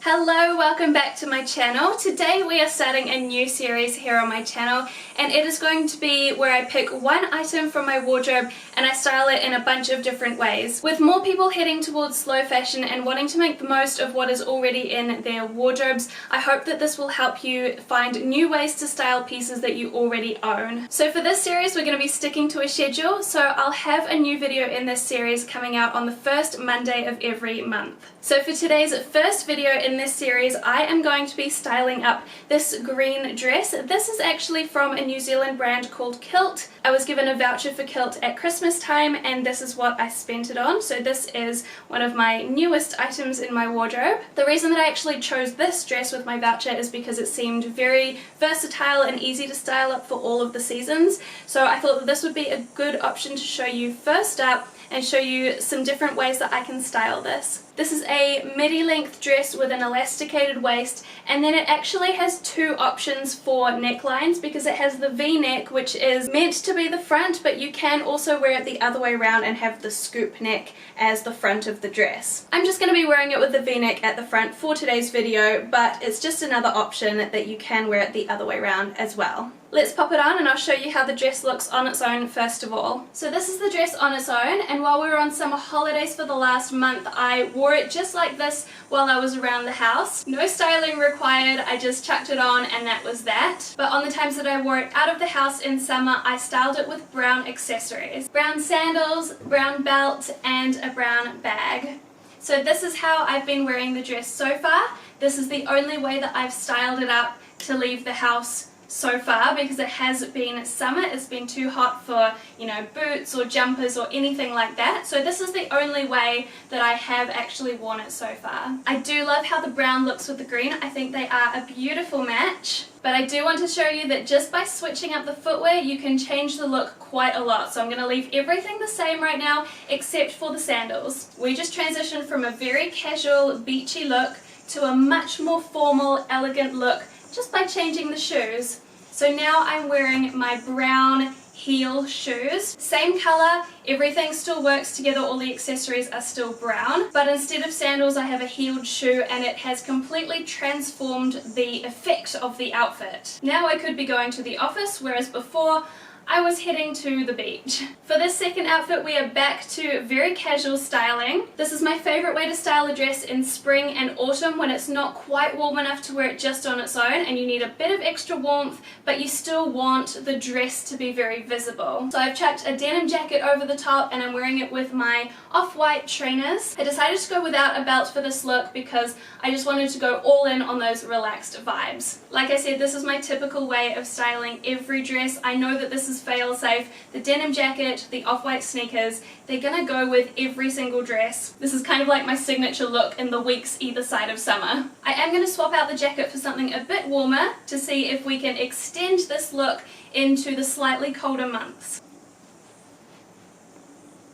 Hello, welcome back to my channel. Today we are starting a new series here on my channel, and it is going to be where I pick one item from my wardrobe and I style it in a bunch of different ways. With more people heading towards slow fashion and wanting to make the most of what is already in their wardrobes, I hope that this will help you find new ways to style pieces that you already own. So for this series we're going to be sticking to a schedule, so I'll have a new video in this series coming out on the first Monday of every month. So for today's first video in this series, I am going to be styling up this green dress. This is actually from a New Zealand brand called Kilt. I was given a voucher for Kilt at Christmas time and this is what I spent it on. So this is one of my newest items in my wardrobe. The reason that I actually chose this dress with my voucher is because it seemed very versatile and easy to style up for all of the seasons. So I thought that this would be a good option to show you first up and show you some different ways that I can style this. This is a midi length dress with an elasticated waist, and then it actually has two options for necklines because it has the V-neck, which is meant to be the front, but you can also wear it the other way around and have the scoop neck as the front of the dress. I'm just going to be wearing it with the V-neck at the front for today's video, but it's just another option that you can wear it the other way around as well. Let's pop it on and I'll show you how the dress looks on its own first of all. So this is the dress on its own, and while we were on summer holidays for the last month, I wore it just like this while I was around the house. No styling required, I just chucked it on and that was that. But on the times that I wore it out of the house in summer, I styled it with brown accessories. Brown sandals, brown belt, and a brown bag. So this is how I've been wearing the dress so far. This is the only way that I've styled it up to leave the house so far, because it has been summer. It's been too hot for, you know, boots or jumpers or anything like that. So this is the only way that I have actually worn it so far. I do love how the brown looks with the green. I think they are a beautiful match. But I do want to show you that just by switching up the footwear you can change the look quite a lot. So I'm going to leave everything the same right now except for the sandals. We just transitioned from a very casual beachy look to a much more formal, elegant look just by changing the shoes. So now I'm wearing my brown heel shoes. Same color, everything still works together, all the accessories are still brown, but instead of sandals I have a heeled shoe and it has completely transformed the effect of the outfit. Now I could be going to the office, whereas before I was heading to the beach. For this second outfit we are back to very casual styling. This is my favorite way to style a dress in spring and autumn when it's not quite warm enough to wear it just on its own and you need a bit of extra warmth but you still want the dress to be very visible. So I've chucked a denim jacket over the top and I'm wearing it with my off-white trainers. I decided to go without a belt for this look because I just wanted to go all in on those relaxed vibes. Like I said, this is my typical way of styling every dress. I know that this is fail-safe. The denim jacket, the off-white sneakers, they're gonna go with every single dress. This is kind of like my signature look in the weeks either side of summer. I am going to swap out the jacket for something a bit warmer to see if we can extend this look into the slightly colder months.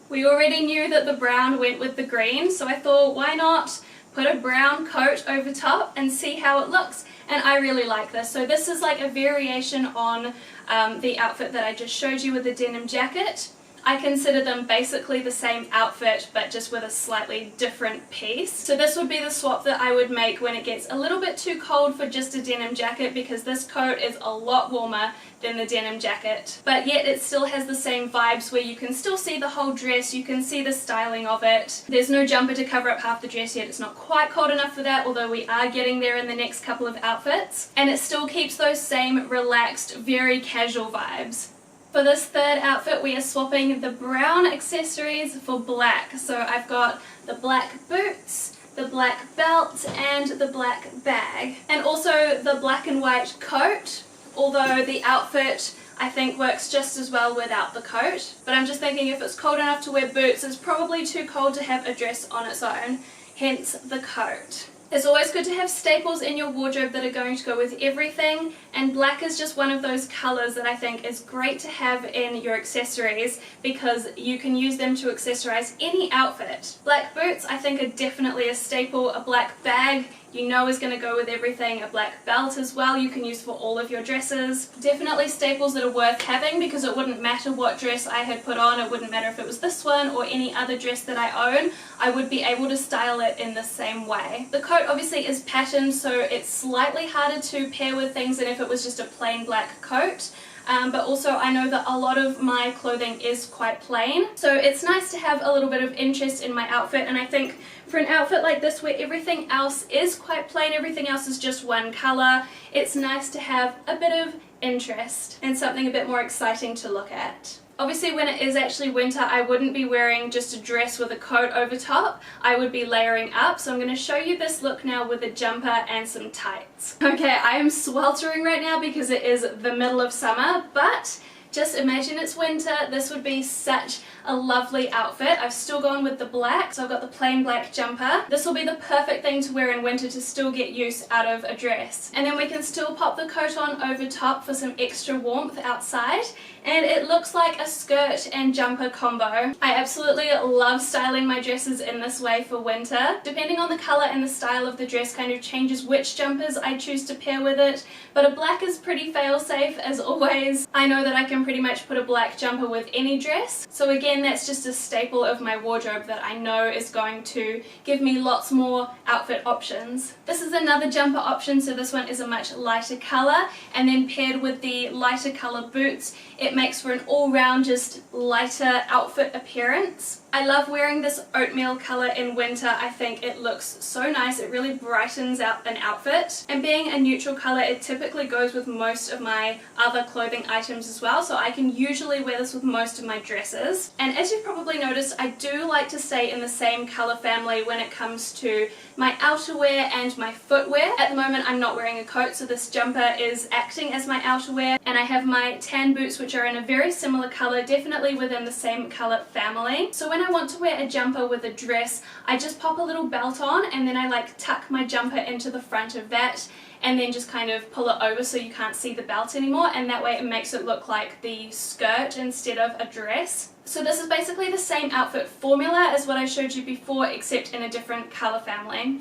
We already knew that the brown went with the green, so I thought why not put a brown coat over top and see how it looks. And I really like this. So this is like a variation on the outfit that I just showed you with the denim jacket. I consider them basically the same outfit but just with a slightly different piece. So this would be the swap that I would make when it gets a little bit too cold for just a denim jacket, because this coat is a lot warmer than the denim jacket. But yet it still has the same vibes where you can still see the whole dress, you can see the styling of it. There's no jumper to cover up half the dress yet. It's not quite cold enough for that, although we are getting there in the next couple of outfits. And it still keeps those same relaxed, very casual vibes. For this third outfit we are swapping the brown accessories for black. So I've got the black boots, the black belt, and the black bag. And also the black and white coat, although the outfit I think works just as well without the coat. But I'm just thinking if it's cold enough to wear boots, it's probably too cold to have a dress on its own, hence the coat. It's always good to have staples in your wardrobe that are going to go with everything, and black is just one of those colors that I think is great to have in your accessories because you can use them to accessorize any outfit. Black boots I think are definitely a staple. A black bag you know is going to go with everything. A black belt as well you can use for all of your dresses. Definitely staples that are worth having because it wouldn't matter what dress I had put on, it wouldn't matter if it was this one or any other dress that I own, I would be able to style it in the same way. The coat obviously is patterned, so it's slightly harder to pair with things than if it was just a plain black coat. But also I know that a lot of my clothing is quite plain, so it's nice to have a little bit of interest in my outfit. And I think for an outfit like this where everything else is quite plain, everything else is just one color, it's nice to have a bit of interest and something a bit more exciting to look at. Obviously when it is actually winter I wouldn't be wearing just a dress with a coat over top, I would be layering up. So I'm going to show you this look now with a jumper and some tights. Okay, I am sweltering right now because it is the middle of summer, but just imagine it's winter. This would be such a lovely outfit. I've still gone with the black, so I've got the plain black jumper. This will be the perfect thing to wear in winter to still get use out of a dress. And then we can still pop the coat on over top for some extra warmth outside. And it looks like a skirt and jumper combo. I absolutely love styling my dresses in this way for winter. Depending on the color and the style of the dress kind of changes which jumpers I choose to pair with it, but a black is pretty fail-safe as always. I know that I can pretty much put a black jumper with any dress. So again, that's just a staple of my wardrobe that I know is going to give me lots more outfit options. This is another jumper option, so this one is a much lighter color, and then paired with the lighter color boots, it makes for an all-round just lighter outfit appearance. I love wearing this oatmeal color in winter. I think it looks so nice. It really brightens out an outfit. And being a neutral color, it typically goes with most of my other clothing items as well. So I can usually wear this with most of my dresses. And as you've probably noticed, I do like to stay in the same color family when it comes to my outerwear and my footwear. At the moment, I'm not wearing a coat, so this jumper is acting as my outerwear. And I have my tan boots, which are in a very similar color, definitely within the same color family. So when I want to wear a jumper with a dress, I just pop a little belt on and then I like tuck my jumper into the front of that and then just kind of pull it over so you can't see the belt anymore, and that way it makes it look like the skirt instead of a dress. So this is basically the same outfit formula as what I showed you before, except in a different color family.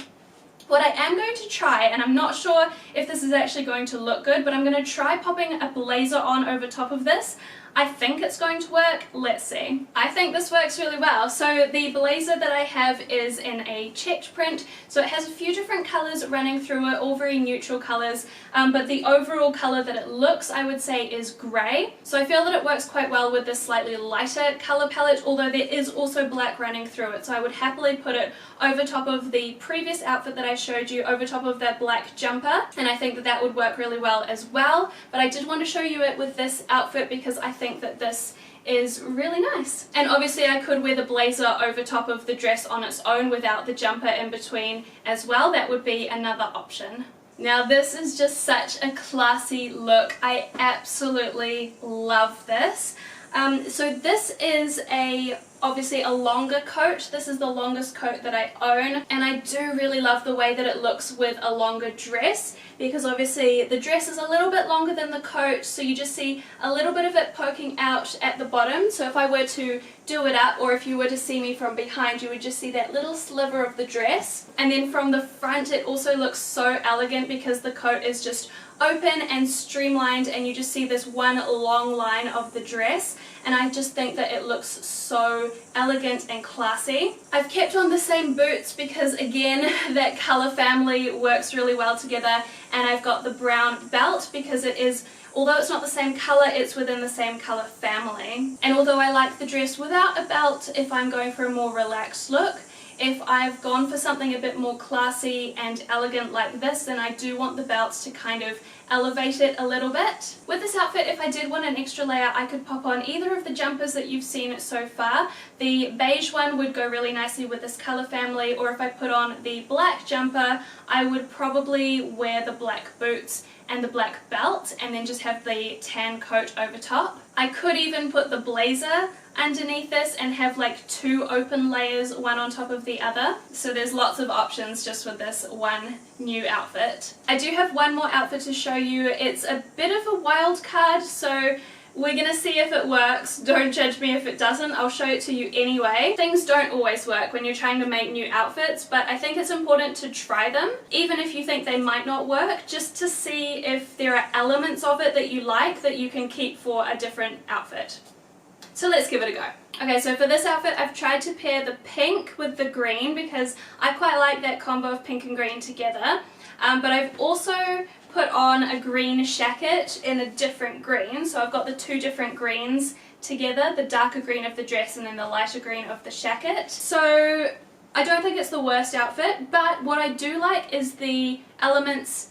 What I am going to try, and I'm not sure if this is actually going to look good, but I'm going to try popping a blazer on over top of this. I think it's going to work. Let's see. I think this works really well. So the blazer that I have is in a checked print, so it has a few different colors running through it, all very neutral colors, but the overall color that it looks, I would say, is grey. So I feel that it works quite well with this slightly lighter color palette, although there is also black running through it. So I would happily put it over top of the previous outfit that I showed you, over top of that black jumper, and I think that that would work really well as well. But I did want to show you it with this outfit because I think that this is really nice. And obviously I could wear the blazer over top of the dress on its own without the jumper in between as well. That would be another option. Now this is just such a classy look. I absolutely love this. So this is obviously a longer coat. This is the longest coat that I own, and I do really love the way that it looks with a longer dress, because obviously the dress is a little bit longer than the coat, so you just see a little bit of it poking out at the bottom. So if I were to do it up, or if you were to see me from behind, you would just see that little sliver of the dress. And then from the front it also looks so elegant because the coat is just open and streamlined, and you just see this one long line of the dress, and I just think that it looks so elegant and classy. I've kept on the same boots because again that color family works really well together, and I've got the brown belt because it is, although it's not the same color, it's within the same color family. And although I like the dress without a belt if I'm going for a more relaxed look, if I've gone for something a bit more classy and elegant like this, then I do want the belts to kind of elevate it a little bit. With this outfit, if I did want an extra layer, I could pop on either of the jumpers that you've seen so far. The beige one would go really nicely with this color family, or if I put on the black jumper, I would probably wear the black boots and the black belt and then just have the tan coat over top. I could even put the blazer underneath this and have like two open layers, one on top of the other. So there's lots of options just with this one new outfit. I do have one more outfit to show you. It's a bit of a wild card, so we're gonna see if it works. Don't judge me if it doesn't. I'll show it to you anyway. Things don't always work when you're trying to make new outfits, but I think it's important to try them, even if you think they might not work, just to see if there are elements of it that you like that you can keep for a different outfit. So let's give it a go. Okay, so for this outfit I've tried to pair the pink with the green because I quite like that combo of pink and green together, but I've also put on a green jacket in a different green. So I've got the two different greens together, the darker green of the dress and then the lighter green of the jacket. So I don't think it's the worst outfit, but what I do like is the elements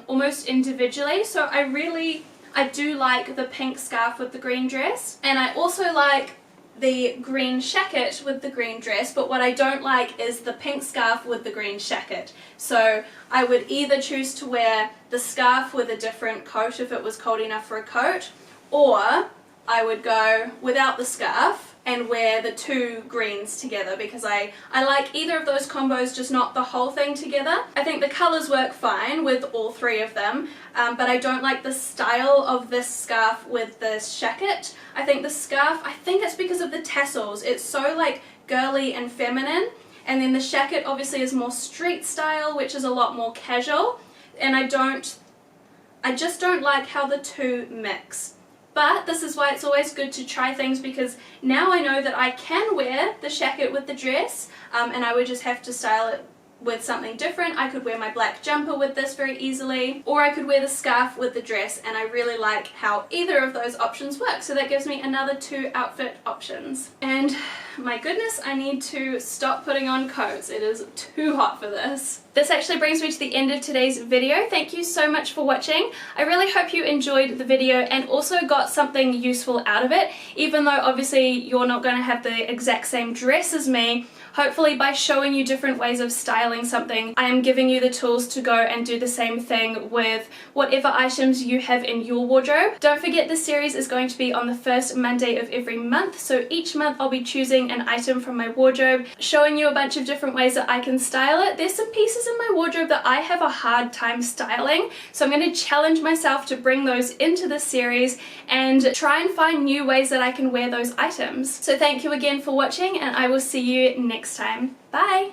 almost individually. So I do like the pink scarf with the green dress, and I also like the green jacket with the green dress, but what I don't like is the pink scarf with the green jacket. So I would either choose to wear the scarf with a different coat if it was cold enough for a coat, or I would go without the scarf and wear the two greens together because I like either of those combos, just not the whole thing together. I think the colours work fine with all three of them, but I don't like the style of this scarf with this jacket. I think the scarf, I think it's because of the tassels. It's so like girly and feminine, and then the jacket obviously is more street style, which is a lot more casual, and I just don't like how the two mix. But this is why it's always good to try things, because now I know that I can wear the jacket with the dress, and I would just have to style it with something different. I could wear my black jumper with this very easily, or I could wear the scarf with the dress, and I really like how either of those options work. So that gives me another two outfit options. And my goodness, I need to stop putting on coats. It is too hot for this. This actually brings me to the end of today's video. Thank you so much for watching. I really hope you enjoyed the video and also got something useful out of it. Even though obviously you're not going to have the exact same dress as me, hopefully by showing you different ways of styling something, I am giving you the tools to go and do the same thing with whatever items you have in your wardrobe. Don't forget, this series is going to be on the first Monday of every month, so each month I'll be choosing an item from my wardrobe, showing you a bunch of different ways that I can style it. There's some pieces in my wardrobe that I have a hard time styling, so I'm going to challenge myself to bring those into this series and try and find new ways that I can wear those items. So thank you again for watching, and I will see you next time. Bye!